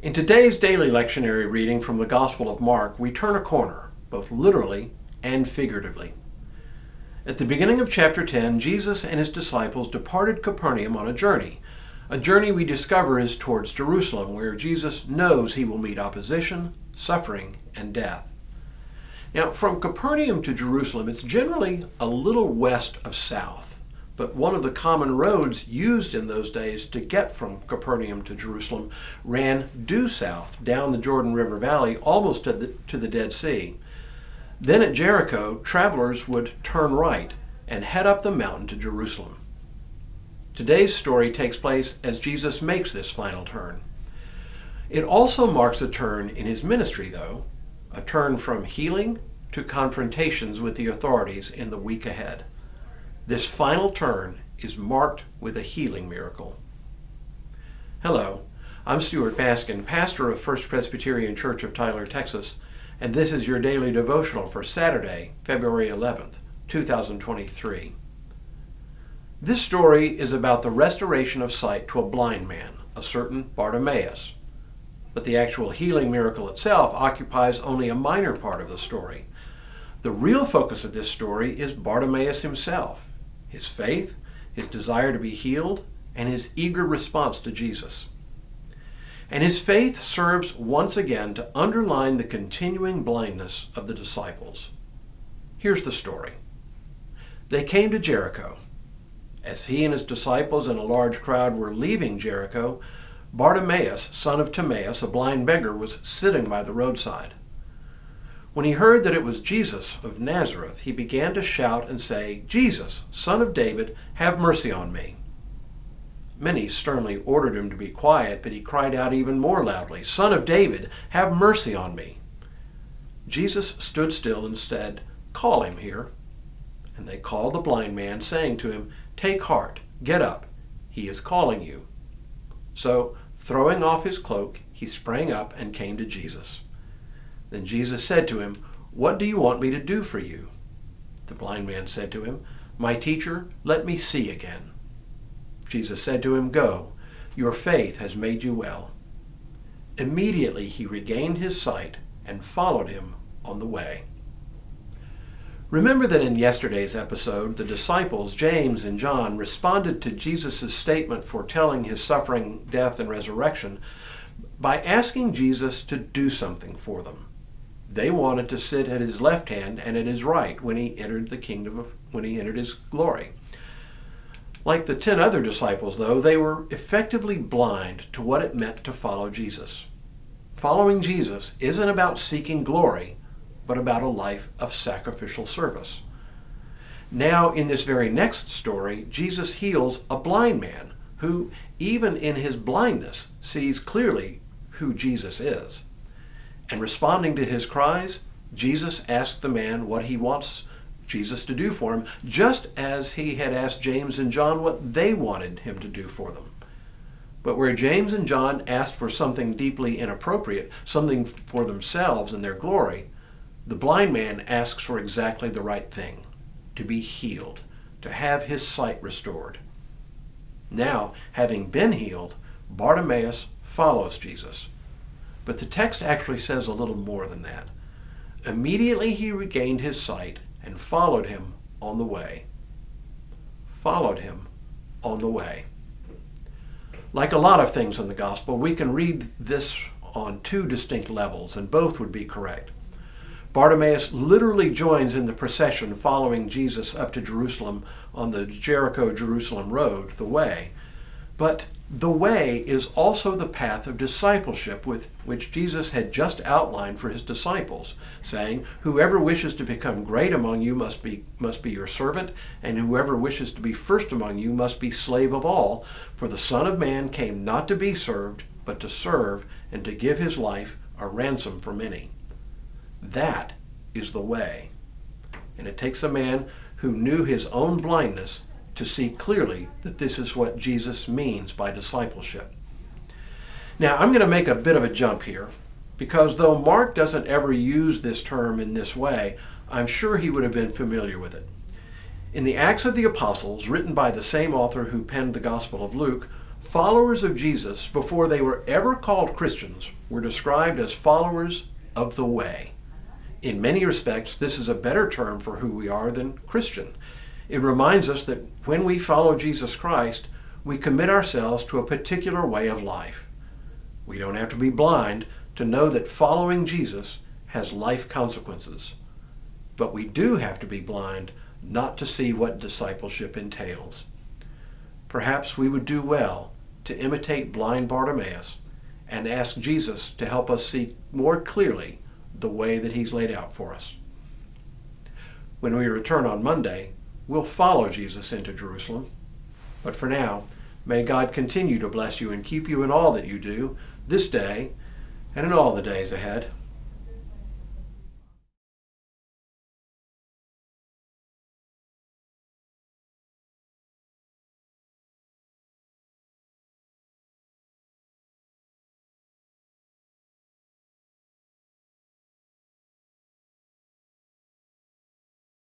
In today's daily lectionary reading from the Gospel of Mark, we turn a corner, both literally and figuratively. At the beginning of chapter 10, Jesus and his disciples departed Capernaum on a journey we discover is towards Jerusalem, where Jesus knows he will meet opposition, suffering, and death. Now, from Capernaum to Jerusalem, it's generally a little west of south, but one of the common roads used in those days to get from Capernaum to Jerusalem ran due south down the Jordan River Valley almost to the Dead Sea. Then at Jericho, travelers would turn right and head up the mountain to Jerusalem. Today's story takes place as Jesus makes this final turn. It also marks a turn in his ministry, though, a turn from healing to confrontations with the authorities in the week ahead. This final turn is marked with a healing miracle. Hello, I'm Stuart Baskin, pastor of First Presbyterian Church of Tyler, Texas, and this is your daily devotional for Saturday, February 11th, 2023. This story is about the restoration of sight to a blind man, a certain Bartimaeus. But the actual healing miracle itself occupies only a minor part of the story. The real focus of this story is Bartimaeus himself, his faith, his desire to be healed, and his eager response to Jesus. And his faith serves once again to underline the continuing blindness of the disciples. Here's the story. They came to Jericho. As he and his disciples and a large crowd were leaving Jericho, Bartimaeus, son of Timaeus, a blind beggar, was sitting by the roadside. When he heard that it was Jesus of Nazareth, he began to shout and say, "Jesus, son of David, have mercy on me." Many sternly ordered him to be quiet, but he cried out even more loudly, "Son of David, have mercy on me." Jesus stood still and said, "Call him here." And they called the blind man, saying to him, "Take heart, get up, he is calling you." So, throwing off his cloak, he sprang up and came to Jesus. Then Jesus said to him, "What do you want me to do for you?" The blind man said to him, "My teacher, let me see again." Jesus said to him, "Go, your faith has made you well." Immediately he regained his sight and followed him on the way. Remember that in yesterday's episode, the disciples, James and John, responded to Jesus' statement foretelling his suffering, death, and resurrection by asking Jesus to do something for them. They wanted to sit at his left hand and at his right when he entered his glory. Like the 10 other disciples, though, they were effectively blind to what it meant to follow Jesus. Following Jesus isn't about seeking glory, but about a life of sacrificial service. Now, in this very next story, Jesus heals a blind man who, even in his blindness, sees clearly who Jesus is. And responding to his cries, Jesus asked the man what he wants Jesus to do for him, just as he had asked James and John what they wanted him to do for them. But where James and John asked for something deeply inappropriate, something for themselves and their glory, the blind man asks for exactly the right thing, to be healed, to have his sight restored. Now, having been healed, Bartimaeus follows Jesus. But the text actually says a little more than that. Immediately he regained his sight and followed him on the way. Followed him on the way. Like a lot of things in the gospel, we can read this on two distinct levels, and both would be correct. Bartimaeus literally joins in the procession following Jesus up to Jerusalem on the Jericho-Jerusalem road, the way. But the way is also the path of discipleship with which Jesus had just outlined for his disciples, saying, "Whoever wishes to become great among you must be your servant, and whoever wishes to be first among you must be slave of all. For the Son of Man came not to be served, but to serve, and to give his life a ransom for many." That is the way. And it takes a man who knew his own blindness to see clearly that this is what Jesus means by discipleship. Now, I'm going to make a bit of a jump here, because though Mark doesn't ever use this term in this way, I'm sure he would have been familiar with it. In the Acts of the Apostles, written by the same author who penned the Gospel of Luke, Followers of Jesus, before they were ever called Christians, were described as followers of the way. In many respects, this is a better term for who we are than Christian. It reminds us that when we follow Jesus Christ, we commit ourselves to a particular way of life. We don't have to be blind to know that following Jesus has life consequences. But we do have to be blind not to see what discipleship entails. Perhaps we would do well to imitate blind Bartimaeus and ask Jesus to help us see more clearly the way that he's laid out for us. When we return on Monday, we'll follow Jesus into Jerusalem. But for now, may God continue to bless you and keep you in all that you do this day and in all the days ahead.